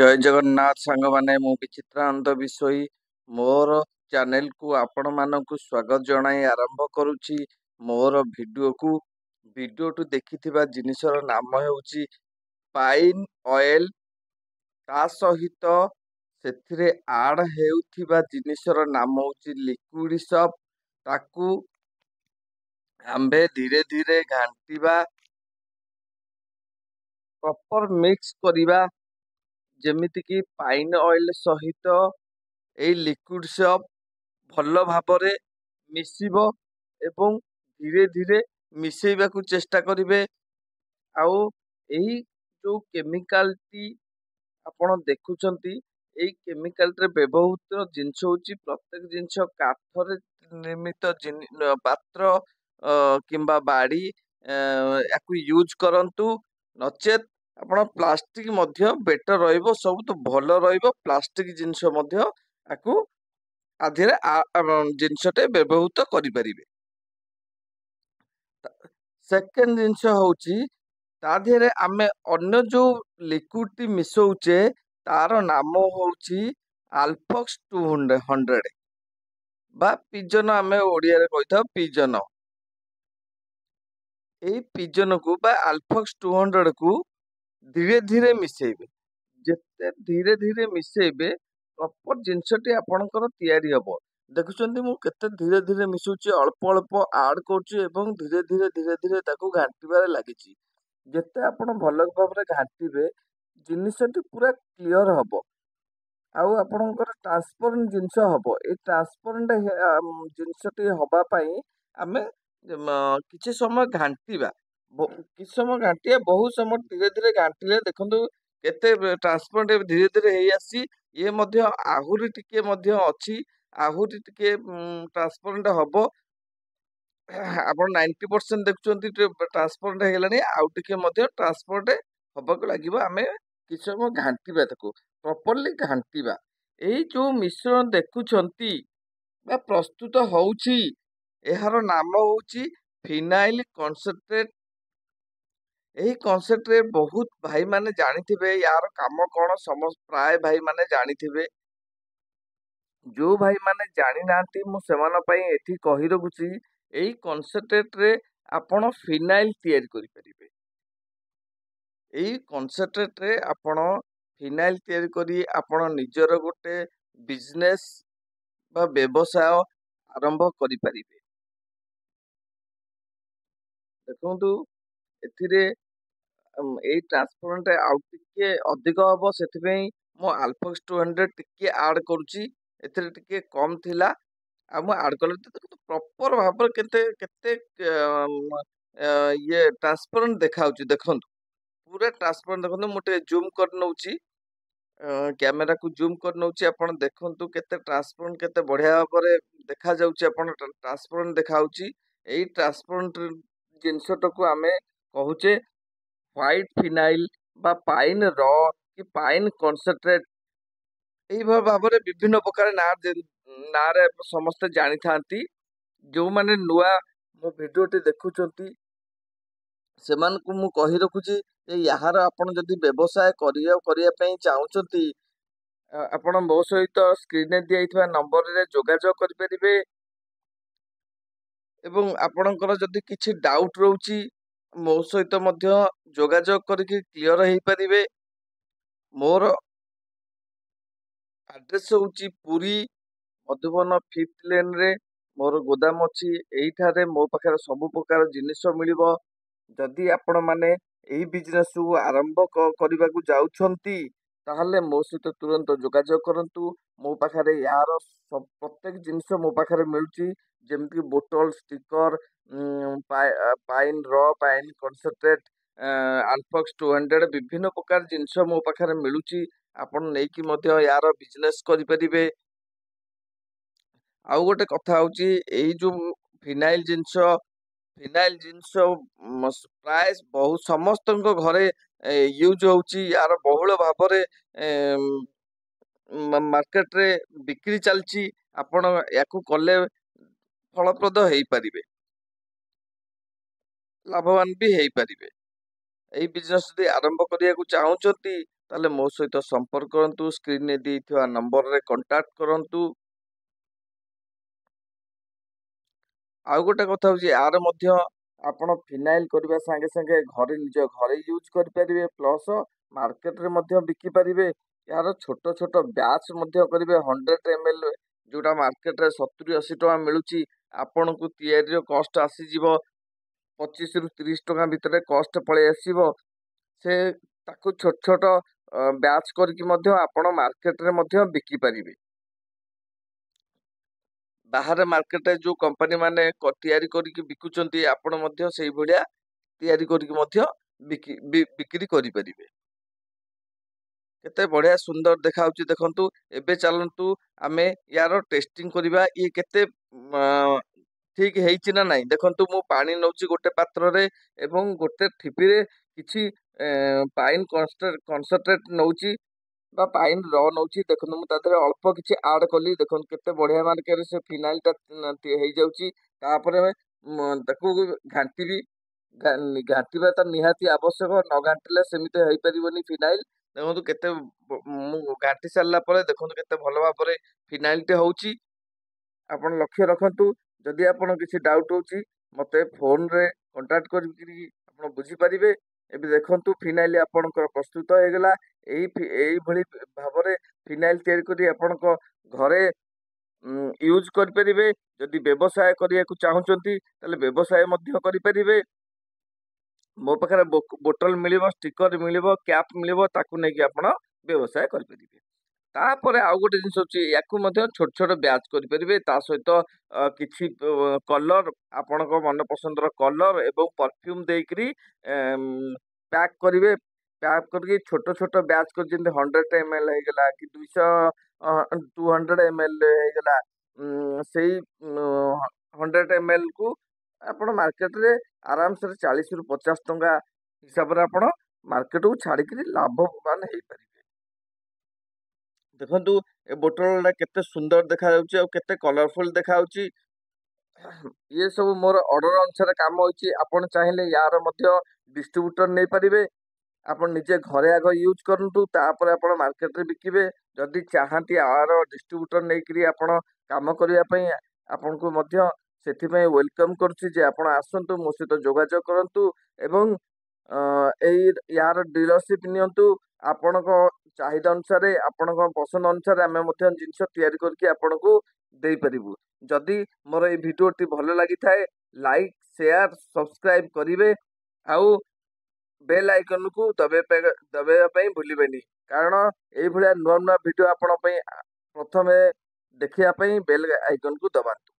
ଜୟ ଜଗନ୍ନାଥ ସାଙ୍ଗମାନେ, ମୁଁ ବିଚିତ୍ରାନନ୍ଦ ବିଷୋଇ ମୋର ଚ୍ୟାନେଲକୁ ଆପଣମାନଙ୍କୁ ସ୍ୱାଗତ ଜଣାଇ ଆରମ୍ଭ କରୁଛି। ମୋର ଭିଡ଼ିଓଟି ଦେଖିଥିବା ଜିନିଷର ନାମ ହେଉଛି ପାଇନ୍ ଅଏଲ। ତା ସହିତ ସେଥିରେ ଆଡ୍ ହେଉଥିବା ଜିନିଷର ନାମ ହେଉଛି ଲିକ୍ୱିଡ ସପ୍। ତାକୁ ଆମ୍ଭେ ଧୀରେ ଧୀରେ ଘାଣ୍ଟିବା, ପ୍ରପର ମିକ୍ସ କରିବା, ଯେମିତିକି ପାଇନ୍ ଅଏଲ ସହିତ ଏଇ ଲିକ୍ୱିଡ ସପ୍ ଭଲ ଭାବରେ ମିଶିବ ଏବଂ ଧୀରେ ଧୀରେ ମିଶେଇବାକୁ ଚେଷ୍ଟା କରିବେ। ଆଉ ଏଇ ଯୋଉ କେମିକାଲଟି ଆପଣ ଦେଖୁଛନ୍ତି, ଏଇ କେମିକାଲରେ ବ୍ୟବହୃତ ଜିନିଷ ହେଉଛି ପ୍ରତ୍ୟେକ ଜିନିଷ କାଠରେ ନିର୍ମିତ ପାତ୍ର କିମ୍ବା ବାଡ଼ି ୟାକୁ ୟୁଜ୍ କରନ୍ତୁ। ନଚେତ୍ ଆପଣ ପ୍ଲାଷ୍ଟିକ ମଧ୍ୟ ବେଟର ରହିବ, ସବୁଠୁ ଭଲ ରହିବ। ପ୍ଲାଷ୍ଟିକ ଜିନିଷ ମଧ୍ୟ ୟାକୁ ଆଧିରେ ଜିନିଷଟେ ବ୍ୟବହୃତ କରିପାରିବେ। ସେକେଣ୍ଡ ଜିନିଷ ହେଉଛି, ତା ଦେହରେ ଆମେ ଅନ୍ୟ ଯୋଉ ଲିକ୍ୱିଡଟି ମିଶଉଛେ ତାର ନାମ ହେଉଛି ଆଲଫକ୍ସ 200 ବା ପିଜନ, ଆମେ ଓଡ଼ିଆରେ କହିଥାଉ ପିଜନ। ଏଇ ପିଜନକୁ ବା ଆଲଫକ୍ସ 200କୁ ଧୀରେ ଧୀରେ ମିଶେଇବେ। ଯେତେ ଧୀରେ ଧୀରେ ମିଶେଇବେ ପ୍ରପର ଜିନିଷଟି ଆପଣଙ୍କର ତିଆରି ହବ। ଦେଖୁଛନ୍ତି ମୁଁ କେତେ ଧୀରେ ଧୀରେ ମିଶୁଛି, ଅଳ୍ପ ଅଳ୍ପ ଆଡ୍ କରୁଛି ଏବଂ ଧୀରେ ଧୀରେ ତାକୁ ଘାଣ୍ଟିବାରେ ଲାଗିଛି। ଯେତେ ଆପଣ ଭଲ ଭାବରେ ଘାଣ୍ଟିବେ ଜିନିଷଟି ପୁରା କ୍ଲିଅର ହବ ଆଉ ଆପଣଙ୍କର ଟ୍ରାନ୍ସପରେଣ୍ଟ ଜିନିଷ ହବ। ଏଇ ଟ୍ରାନ୍ସପରେଣ୍ଟ ଜିନିଷଟି ହବା ପାଇଁ ଆମେ କିଛି ସମୟ ଘାଣ୍ଟିବା। କିଛି ସମୟ ଘାଣ୍ଟିବା, ବହୁତ ସମୟ ଧୀରେ ଧୀରେ ଘାଣ୍ଟିଲେ ଦେଖନ୍ତୁ କେତେ ଟ୍ରାନ୍ସପରେଣ୍ଟ ଧୀରେ ଧୀରେ ହେଇ ଆସିଛି। ଇଏ ମଧ୍ୟ ଆହୁରି ଟିକେ ମଧ୍ୟ ଅଛି, ଆହୁରି ଟିକେ ଟ୍ରାନ୍ସପରେଣ୍ଟ ହବ। ଆପଣ 90% ଦେଖୁଛନ୍ତି ଟ୍ରାନ୍ସପରେଣ୍ଟ ହେଇଗଲାଣି, ଆଉ ଟିକେ ମଧ୍ୟ ଟ୍ରାନ୍ସପରେଣ୍ଟ ହବାକୁ ଲାଗିବ। ଆମେ କିଛି ସମୟ ଘାଣ୍ଟିବା, ତାକୁ ପ୍ରପରଲି ଘାଣ୍ଟିବା। ଏଇ ଯୋଉ ମିଶ୍ରଣ ଦେଖୁଛନ୍ତି ବା ପ୍ରସ୍ତୁତ ହଉଛି, ଏହାର ନାମ ହେଉଛି ଫିନାଇଲ କନସେନ୍ଟ୍ରେଟ। ଏହି କନସେପ୍ଟରେ ବହୁତ ଭାଇମାନେ ଜାଣିଥିବେ, ୟାର କାମ କ'ଣ ପ୍ରାୟ ଭାଇମାନେ ଜାଣିଥିବେ। ଯୋଉ ଭାଇମାନେ ଜାଣିନାହାନ୍ତି, ମୁଁ ସେମାନଙ୍କ ପାଇଁ ଏଠି କହି ରଖୁଛି, ଏଇ କନସେପ୍ଟରେ ଆପଣ ଫିନାଇଲ ତିଆରି କରିପାରିବେ। ଏଇ କନସେପ୍ଟରେ ଆପଣ ଫିନାଇଲ ତିଆରି କରି ଆପଣ ନିଜର ଗୋଟେ ବିଜନେସ୍ ବା ବ୍ୟବସାୟ ଆରମ୍ଭ କରିପାରିବେ। ଦେଖନ୍ତୁ ଏଥିରେ ଏଇ ଟ୍ରାନ୍ସପରେଣ୍ଟ ଆଉ ଟିକେ ଅଧିକ ହବ, ସେଥିପାଇଁ ମୁଁ ଆଲଫକ୍ସ 200 ଟିକେ ଆଡ୍ କରୁଛି। ଏଥିରେ ଟିକେ କମ୍ ଥିଲା ଆଉ ମୁଁ ଆଡ୍ କଲି। ପ୍ରପର ଭାବରେ କେତେ କେତେ ଇଏ ଟ୍ରାନ୍ସପରେଣ୍ଟ ଦେଖାଉଛି, ଦେଖନ୍ତୁ ପୁରା ଟ୍ରାନ୍ସପରେଣ୍ଟ। ଦେଖନ୍ତୁ ମୁଁ ଟିକେ ଜୁମ୍ କରି ନେଉଛି, କ୍ୟାମେରାକୁ ଜୁମ୍ କରି ନେଉଛି, ଆପଣ ଦେଖନ୍ତୁ କେତେ ଟ୍ରାନ୍ସପରେଣ୍ଟ, କେତେ ବଢିଆ ଭାବରେ ଦେଖାଯାଉଛି। ଆପଣ ଟ୍ରାନ୍ସପରେଣ୍ଟ ଦେଖାଉଛି। ଏଇ ଟ୍ରାନ୍ସପରେଣ୍ଟ ଜିନିଷଟାକୁ ଆମେ କହୁଛେ ହ୍ୱାଇଟ୍ ଫିନାଇଲ ବା ପାଇନ୍ ର କି ପାଇନ୍ କନସେନ୍ଟ୍ରେଟ। ଏଇଭଳି ଭାବରେ ବିଭିନ୍ନ ପ୍ରକାର ନାଁରେ ସମସ୍ତେ ଜାଣିଥାନ୍ତି। ଯୋଉମାନେ ନୂଆ ମୋ ଭିଡ଼ିଓଟି ଦେଖୁଛନ୍ତି ସେମାନଙ୍କୁ ମୁଁ କହି ରଖୁଛି, ଏହାର ଆପଣ ଯଦି ବ୍ୟବସାୟ କରିବା ପାଇଁ ଚାହୁଁଛନ୍ତି, ଆପଣ ମୋ ସହିତ ସ୍କ୍ରିନରେ ଦିଆଯାଇଥିବା ନମ୍ବରରେ ଯୋଗାଯୋଗ କରିପାରିବେ। ଏବଂ ଆପଣଙ୍କର ଯଦି କିଛି ଡାଉଟ୍ ରହୁଛି, ମୋ ସହିତ ମଧ୍ୟ ଯୋଗାଯୋଗ କରିକି କ୍ଲିଅର ହେଇପାରିବେ। ମୋର ଆଡ୍ରେସ୍ ହେଉଛି ପୁରୀ ମଧୁବନ 5th ଲେନ୍ରେ ମୋର ଗୋଦାମ ଅଛି। ଏଇଠାରେ ମୋ ପାଖରେ ସବୁ ପ୍ରକାର ଜିନିଷ ମିଳିବ। ଯଦି ଆପଣମାନେ ଏଇ ବିଜନେସକୁ ଆରମ୍ଭ କରିବାକୁ ଯାଉଛନ୍ତି, ତାହେଲେ ମୋ ସହିତ ତୁରନ୍ତ ଯୋଗାଯୋଗ କରନ୍ତୁ। ମୋ ପାଖରେ ୟାର ପ୍ରତ୍ୟେକ ଜିନିଷ ମୋ ପାଖରେ ମିଳୁଛି, ଯେମିତିକି ବୋଟଲ, ଷ୍ଟିକର, ପାଇନ୍ ର, ପାଇନ୍ କନସେନ୍ଟ୍ରେଟ, ଆଲଫକ୍ସ 200, ବିଭିନ୍ନ ପ୍ରକାର ଜିନିଷ ମୋ ପାଖରେ ମିଳୁଛି। ଆପଣ ନେଇକି ମଧ୍ୟ ୟାର ବିଜନେସ୍ କରିପାରିବେ। ଆଉ ଗୋଟେ କଥା ହେଉଛି, ଏଇ ଯୋଉ ଫିନାଇଲ ଜିନିଷ ପ୍ରାୟ ସମସ୍ତଙ୍କ ଘରେ ୟୁଜ୍ ହଉଛି। ୟାର ବହୁଳ ଭାବରେ ମାର୍କେଟରେ ବିକ୍ରି ଚାଲିଛି। ଆପଣ ୟାକୁ କଲେ ଫଳପ୍ରଦ ହେଇପାରିବେ, ଲାଭବାନ ବି ହେଇପାରିବେ। ଏଇ ବିଜନେସ୍ ଯଦି ଆରମ୍ଭ କରିବାକୁ ଚାହୁଁଛନ୍ତି, ତାହେଲେ ମୋ ସହିତ ସମ୍पर्କ କରନ୍ତୁ, ସ୍କ୍ରିନ୍ରେ ଦେଇଥିବା ନମ୍ବରରେ କଣ୍ଟାକ୍ଟ କରନ୍ତୁ। ଆଉ ଗୋଟେ କଥା ହେଉଛି ଆର ମଧ୍ୟ ଆପଣ ଫିନାଇଲ କରିବା ସାଙ୍ଗେ ସାଙ୍ଗେ ନିଜ ଘରେ ୟୁଜ୍ କରିପାରିବେ, ପ୍ଲସ୍ ମାର୍କେଟରେ ମଧ୍ୟ ବିକିପାରିବେ। ଏହାର ଛୋଟ ଛୋଟ ବ୍ୟାଚ୍ ମଧ୍ୟ କରିବେ 100 ml, ଯୋଉଟା ମାର୍କେଟରେ 70-80 ଟଙ୍କା ମିଳୁଛି। ଆପଣଙ୍କୁ ତିଆରିର କଷ୍ଟ ଆସିଯିବ 25 ରୁ 30 ଟଙ୍କା ଭିତରେ କଷ୍ଟ ପଳେଇ ଆସିବ। ସେ ତାକୁ ଛୋଟ ଛୋଟ ବ୍ୟାଚ୍ କରିକି ମଧ୍ୟ ଆପଣ ମାର୍କେଟରେ ମଧ୍ୟ ବିକିପାରିବେ। ବାହାରେ ମାର୍କେଟରେ ଯୋଉ କମ୍ପାନୀ ମାନେ ତିଆରି କରିକି ବିକୁଛନ୍ତି, ଆପଣ ମଧ୍ୟ ସେଇଭଳିଆ ତିଆରି କରିକି ମଧ୍ୟ ବିକ୍ରି କରିପାରିବେ। କେତେ ବଢିଆ ସୁନ୍ଦର ଦେଖାଯାଉଛି ଦେଖନ୍ତୁ। ଏବେ ଚାଲନ୍ତୁ ଆମେ ୟାର ଟେଷ୍ଟିଂ କରିବା, ଇଏ କେତେ ଠିକ ହେଇଛି ନା ନାଇଁ। ଦେଖନ୍ତୁ ମୁଁ ପାଣି ନଉଛି ଗୋଟେ ପାତ୍ରରେ ଏବଂ ଗୋଟେ ଠିପିରେ କିଛି ପାଇନ୍ କନସେନ୍ଟ୍ରେଟ ନଉଛି ବା ପାଇନ୍ ର ନଉଛି। ଦେଖନ୍ତୁ ମୁଁ ତା ଦେହରେ ଅଳ୍ପ କିଛି ଆଡ୍ କଲି। ଦେଖନ୍ତୁ କେତେ ବଢିଆ ମାର୍କେଟରେ ସେ ଫିନାଇଲଟା ହେଇଯାଉଛି। ତାପରେ ତାକୁ ଘାଣ୍ଟିବି। ଘାଣ୍ଟିବା ତ ନିହାତି ଆବଶ୍ୟକ, ନ ଘାଣ୍ଟିଲେ ସେମିତି ହେଇପାରିବନି ଫିନାଇଲ। ଦେଖନ୍ତୁ କେତେ ମୁଁ ଘାଣ୍ଟି ସାରିଲା ପରେ ଦେଖନ୍ତୁ କେତେ ଭଲ ଭାବରେ ଫିନାଇଲଟେ ହଉଛି। ଆପଣ ଲକ୍ଷ୍ୟ ରଖନ୍ତୁ। ଯଦି ଆପଣ କିଛି ଡାଉଟ୍ ହଉଛି ମତେ ଫୋନରେ କଣ୍ଟାକ୍ଟ କରିକିରି ଆପଣ ବୁଝିପାରିବେ। ଏବେ ଦେଖନ୍ତୁ ଫିନାଇଲ ଆପଣଙ୍କର ପ୍ରସ୍ତୁତ ହେଇଗଲା। ଏଇଭଳି ଭାବରେ ଫିନାଇଲ ତିଆରି କରି ଆପଣଙ୍କ ଘରେ ୟୁଜ୍ କରିପାରିବେ। ଯଦି ବ୍ୟବସାୟ କରିବାକୁ ଚାହୁଁଛନ୍ତି ତାହେଲେ ବ୍ୟବସାୟ ମଧ୍ୟ କରିପାରିବେ। ମୋ ପାଖରେ ବୋଟଲ ମିଳିବ, ଷ୍ଟିକର ମିଳିବ, କ୍ୟାପ୍ ମିଳିବ, ତାକୁ ନେଇକି ଆପଣ ବ୍ୟବସାୟ କରିପାରିବେ। ତାପରେ ଆଉ ଗୋଟେ ଜିନିଷ ହଉଛି, ୟାକୁ ମଧ୍ୟ ଛୋଟ ଛୋଟ ବ୍ୟାଚ୍ କରିପାରିବେ। ତା ସହିତ କିଛି କଲର, ଆପଣଙ୍କ ମନ ପସନ୍ଦର କଲର ଏବଂ ପରଫ୍ୟୁମ୍ ଦେଇକରି ପ୍ୟାକ୍ କରିବେ। ପ୍ୟାକ୍ କରିକି ଛୋଟ ଛୋଟ ବ୍ୟାଚ୍ କରି, ଯେମିତି 100 ml ହେଇଗଲା କି 200 ml ହେଇଗଲା, ସେଇ 100 ml କୁ ଆପଣ ମାର୍କେଟରେ ଆରାମସରେ 40 ରୁ 50 ଟଙ୍କା ହିସାବରେ ଆପଣ ମାର୍କେଟକୁ ଛାଡିକିରି ଲାଭବାନ ହେଇପାରିବେ। ଦେଖନ୍ତୁ ଏ ବୋତଲଟା କେତେ ସୁନ୍ଦର ଦେଖାଯାଉଛି ଆଉ କେତେ କଲରଫୁଲ ଦେଖାଯାଉଛି। ଇଏ ସବୁ ମୋର ଅର୍ଡର ଅନୁସାରେ କାମ ହେଇଛି। ଆପଣ ଚାହିଁଲେ ୟାର ମଧ୍ୟ ଡିଷ୍ଟ୍ରିବ୍ୟୁଟର ନେଇପାରିବେ। ଆପଣ ନିଜେ ଘରେ ଆଗ ୟୁଜ୍ କରନ୍ତୁ, ତାପରେ ଆପଣ ମାର୍କେଟରେ ବିକିବେ। ଯଦି ଚାହାନ୍ତି ଆର ଡିଷ୍ଟ୍ରିବ୍ୟୁଟର ନେଇକରି ଆପଣ କାମ କରିବା ପାଇଁ, ଆପଣଙ୍କୁ ମଧ୍ୟ ସେଥିପାଇଁ ୱେଲକମ୍ କରୁଛି ଯେ ଆପଣ ଆସନ୍ତୁ, ମୋ ସହିତ ଯୋଗାଯୋଗ କରନ୍ତୁ ଏବଂ ୟାର ଡିଲରସିପ୍ ନିଅନ୍ତୁ। ଆପଣଙ୍କ ଚାହିଦା ଅନୁସାରେ, ଆପଣଙ୍କ ପସନ୍ଦ ଅନୁସାରେ ଆମେ ମଧ୍ୟ ଜିନିଷ ତିଆରି କରିକି ଆପଣଙ୍କୁ ଦେଇପାରିବୁ। ଯଦି ମୋର ଏଇ ଭିଡିଓଟି ଭଲ ଲାଗିଥାଏ, ଲାଇକ୍, ସେୟାର, ସବସ୍କ୍ରାଇବ କରିବେ ଆଉ ବେଲ୍ ଆଇକନକୁ ଦବାଇବା ପାଇଁ ଭୁଲିବେନି। କାରଣ ଏଇଭଳିଆ ନୂଆ ନୂଆ ଭିଡିଓ ଆପଣଙ୍କ ପାଇଁ ପ୍ରଥମେ ଦେଖିବା ପାଇଁ ବେଲ୍ ଆଇକନକୁ ଦବାନ୍ତୁ।